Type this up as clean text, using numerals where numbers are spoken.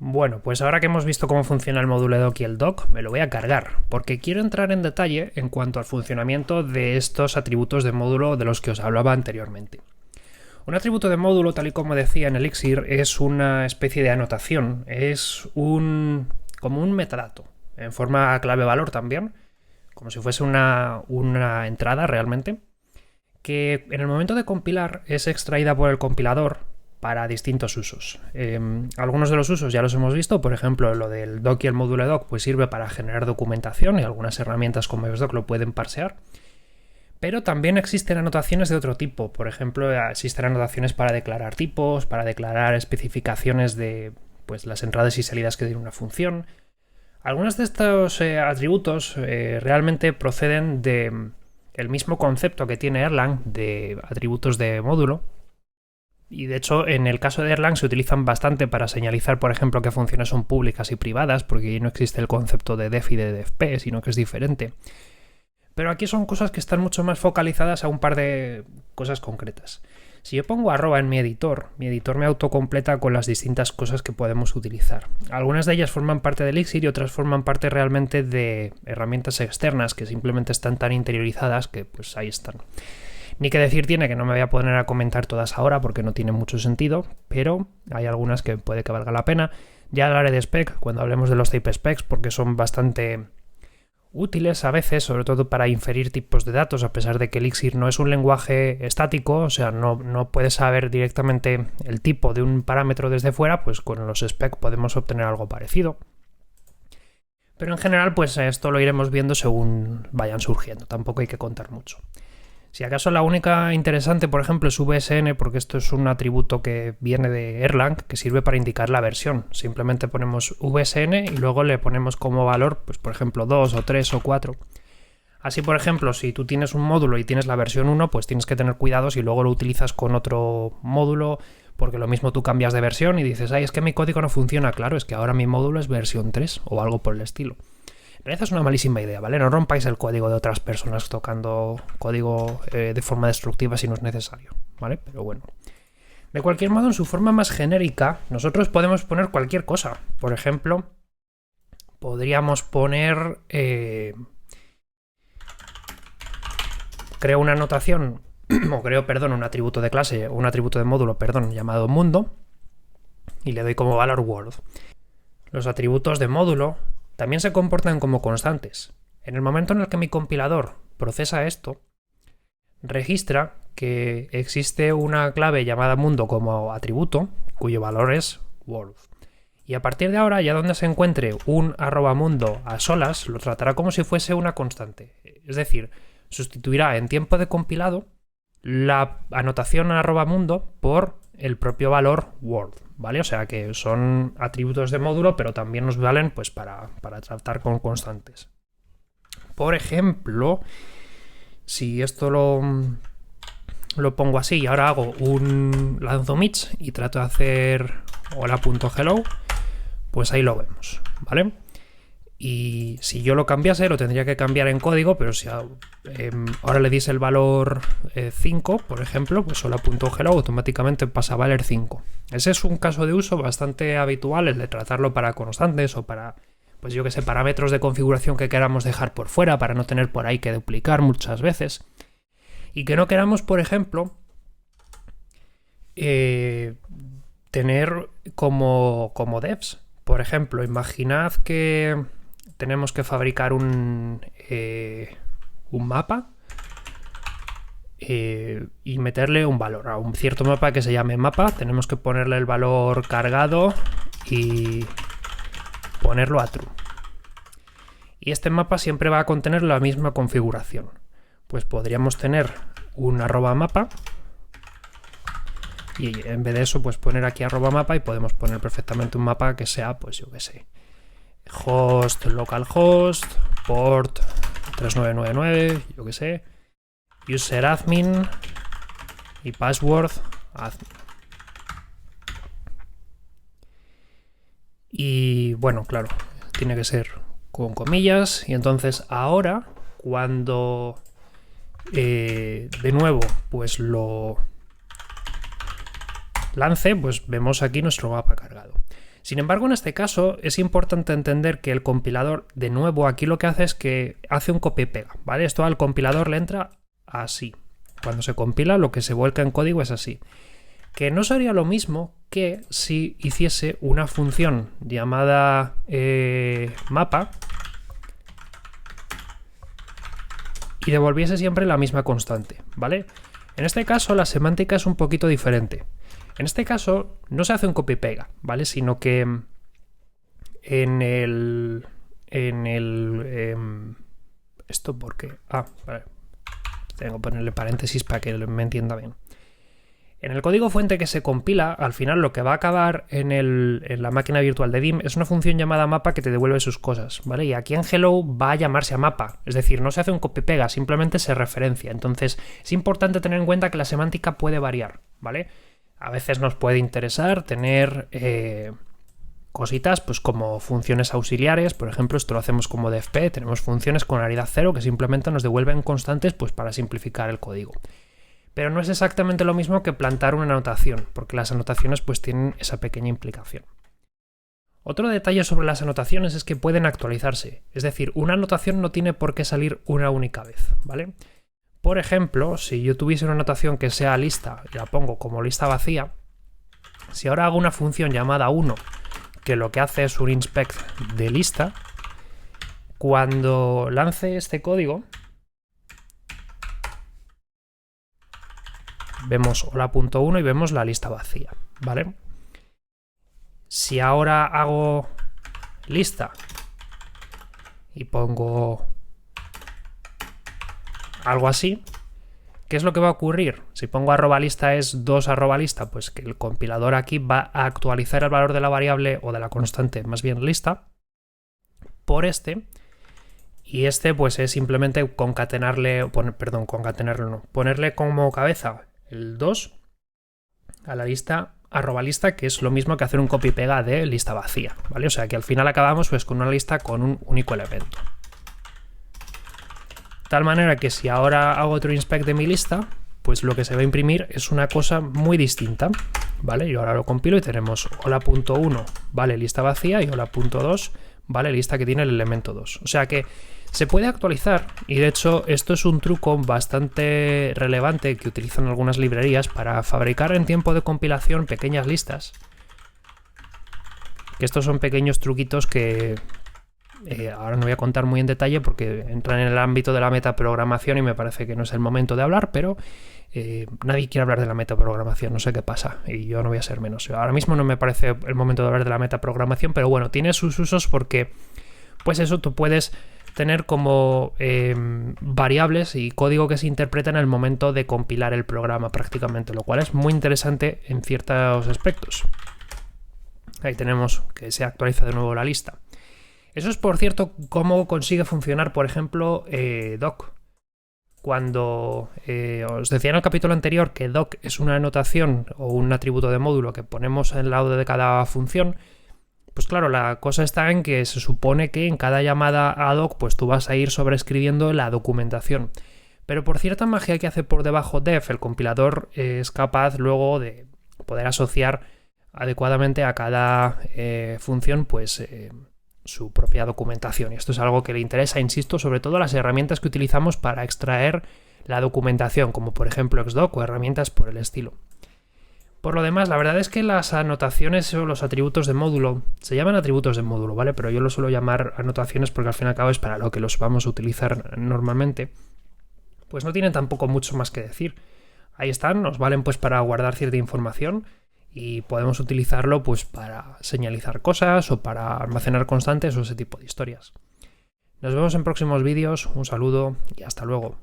Bueno, pues ahora que hemos visto cómo funciona el módulo doc y el doc, me lo voy a cargar, porque quiero entrar en detalle en cuanto al funcionamiento de estos atributos de módulo de los que os hablaba anteriormente. Un atributo de módulo, tal y como decía en Elixir, es una especie de anotación, es como un metadato, en forma clave-valor también, como si fuese una entrada realmente, que en el momento de compilar es extraída por el compilador para distintos usos. Algunos de los usos ya los hemos visto, por ejemplo, lo del doc y el módulo doc pues sirve para generar documentación y algunas herramientas como VSDoc lo pueden parsear. Pero también existen anotaciones de otro tipo. Por ejemplo, existen anotaciones para declarar tipos, para declarar especificaciones de pues, las entradas y salidas que tiene una función. Algunos de estos atributos realmente proceden del mismo concepto que tiene Erlang de atributos de módulo. Y de hecho, en el caso de Erlang se utilizan bastante para señalizar, por ejemplo, qué funciones son públicas y privadas, porque ahí no existe el concepto de def y de defp, sino que es diferente. Pero aquí son cosas que están mucho más focalizadas a un par de cosas concretas. Si yo pongo arroba en mi editor me autocompleta con las distintas cosas que podemos utilizar. Algunas de ellas forman parte de Elixir y otras forman parte realmente de herramientas externas que simplemente están tan interiorizadas que pues ahí están. Ni que decir tiene que no me voy a poner a comentar todas ahora porque no tiene mucho sentido, pero hay algunas que puede que valga la pena. Ya hablaré de spec cuando hablemos de los type specs porque son bastante útiles a veces, sobre todo para inferir tipos de datos, a pesar de que Elixir no es un lenguaje estático, o sea, no puedes saber directamente el tipo de un parámetro desde fuera, pues con los spec podemos obtener algo parecido. Pero en general, pues esto lo iremos viendo según vayan surgiendo, tampoco hay que contar mucho. Si acaso la única interesante, por ejemplo, es VSN, porque esto es un atributo que viene de Erlang, que sirve para indicar la versión. Simplemente ponemos VSN y luego le ponemos como valor, pues por ejemplo, 2 o 3 o 4. Así, por ejemplo, si tú tienes un módulo y tienes la versión 1, pues tienes que tener cuidado si luego lo utilizas con otro módulo, porque lo mismo tú cambias de versión y dices, ay, es que mi código no funciona. Claro, es que ahora mi módulo es versión 3 o algo por el estilo. Esa es una malísima idea, ¿vale? No rompáis el código de otras personas tocando código de forma destructiva si no es necesario, ¿vale? Pero bueno. De cualquier modo, en su forma más genérica, nosotros podemos poner cualquier cosa. Por ejemplo, podríamos poner... creo una anotación, o creo, perdón, un atributo de clase, un atributo de módulo, perdón, llamado mundo, y le doy como valor world. Los atributos de módulo también se comportan como constantes. En el momento en el que mi compilador procesa esto, registra que existe una clave llamada mundo como atributo, cuyo valor es world. Y a partir de ahora, ya donde se encuentre un @mundo a solas, lo tratará como si fuese una constante. Es decir, sustituirá en tiempo de compilado la anotación @mundo por el propio valor world, ¿vale? O sea que son atributos de módulo, pero también nos valen pues para tratar con constantes. Por ejemplo, si esto lo pongo así y ahora hago un lanzo mitch y trato de hacer hola.hello, pues ahí lo vemos, ¿vale? Y si yo lo cambiase, lo tendría que cambiar en código, pero si ahora le diese el valor 5, por ejemplo, pues hola.hello automáticamente pasa a valer 5. Ese es un caso de uso bastante habitual, el de tratarlo para constantes o para, pues yo que sé, parámetros de configuración que queramos dejar por fuera para no tener por ahí que duplicar muchas veces. Y que no queramos, por ejemplo, tener como devs. Por ejemplo, imaginad que tenemos que fabricar un mapa y meterle un valor a un cierto mapa que se llame mapa. Tenemos que ponerle el valor cargado y ponerlo a true. Y este mapa siempre va a contener la misma configuración. Pues podríamos tener un @mapa y en vez de eso pues poner aquí @mapa y podemos poner perfectamente un mapa que sea, pues yo que sé, host, localhost, port 3999, yo que sé, user admin y password admin. Y bueno, claro, tiene que ser con comillas. Y entonces ahora, cuando de nuevo pues lo lance, pues vemos aquí nuestro mapa cargado. Sin embargo, en este caso es importante entender que el compilador, de nuevo, aquí lo que hace es que hace un copia y pega, ¿vale? Esto al compilador le entra así. Cuando se compila, lo que se vuelca en código es así. Que no sería lo mismo que si hiciese una función llamada mapa y devolviese siempre la misma constante, ¿vale? En este caso la semántica es un poquito diferente. En este caso no se hace un copia y pega, ¿vale? Sino que esto porque... vale. Tengo que ponerle paréntesis para que me entienda bien. En el código fuente que se compila, al final lo que va a acabar en la máquina virtual de DIM es una función llamada mapa que te devuelve sus cosas, ¿vale? Y aquí en Hello va a llamarse a mapa, es decir, no se hace un copia y pega, simplemente se referencia. Entonces es importante tener en cuenta que la semántica puede variar, ¿vale? A veces nos puede interesar tener cositas pues como funciones auxiliares, por ejemplo, esto lo hacemos como dfp, tenemos funciones con aridad 0 que simplemente nos devuelven constantes pues para simplificar el código. Pero no es exactamente lo mismo que plantar una anotación, porque las anotaciones pues tienen esa pequeña implicación. Otro detalle sobre las anotaciones es que pueden actualizarse, es decir, una anotación no tiene por qué salir una única vez, ¿vale? Por ejemplo, si yo tuviese una anotación que sea lista y la pongo como lista vacía, si ahora hago una función llamada 1 que lo que hace es un inspect de lista, cuando lance este código vemos hola.1 y vemos la lista vacía, ¿vale? Si ahora hago lista y pongo algo así, ¿qué es lo que va a ocurrir? Si pongo arroba lista es 2 arroba lista, pues que el compilador aquí va a actualizar el valor de la variable o de la constante, más bien lista, por este, y este pues es simplemente ponerle como cabeza el 2 a la lista arroba lista, que es lo mismo que hacer un copia y pega de lista vacía, ¿vale? O sea que al final acabamos pues con una lista con un único elemento. Tal manera que si ahora hago otro inspect de mi lista, pues lo que se va a imprimir es una cosa muy distinta, ¿vale? Yo ahora lo compilo y tenemos hola.1, ¿vale? Lista vacía, y hola.2, ¿vale? Lista que tiene el elemento 2. O sea que se puede actualizar, y de hecho esto es un truco bastante relevante que utilizan algunas librerías para fabricar en tiempo de compilación pequeñas listas. Que estos son pequeños truquitos que ahora no voy a contar muy en detalle porque entran en el ámbito de la metaprogramación y me parece que no es el momento de hablar, pero nadie quiere hablar de la metaprogramación, no sé qué pasa, y yo no voy a ser menos. Ahora mismo no me parece el momento de hablar de la metaprogramación, pero bueno, tiene sus usos porque, pues eso, tú puedes tener como variables y código que se interpreta en el momento de compilar el programa prácticamente, lo cual es muy interesante en ciertos aspectos. Ahí tenemos que se actualiza de nuevo la lista. Eso es, por cierto, cómo consigue funcionar, por ejemplo, doc. Cuando os decía en el capítulo anterior que doc es una anotación o un atributo de módulo que ponemos en el lado de cada función, pues claro, la cosa está en que se supone que en cada llamada a doc pues tú vas a ir sobreescribiendo la documentación. Pero por cierta magia que hace por debajo def, el compilador es capaz luego de poder asociar adecuadamente a cada función pues su propia documentación. Y esto es algo que le interesa, insisto, sobre todo a las herramientas que utilizamos para extraer la documentación, como por ejemplo Xdoc o herramientas por el estilo. Por lo demás, la verdad es que las anotaciones o los atributos de módulo se llaman atributos de módulo, ¿vale? Pero yo lo suelo llamar anotaciones porque al fin y al cabo es para lo que los vamos a utilizar normalmente. Pues no tienen tampoco mucho más que decir. Ahí están, nos valen pues para guardar cierta información y podemos utilizarlo pues para señalizar cosas o para almacenar constantes o ese tipo de historias. Nos vemos en próximos vídeos, un saludo y hasta luego.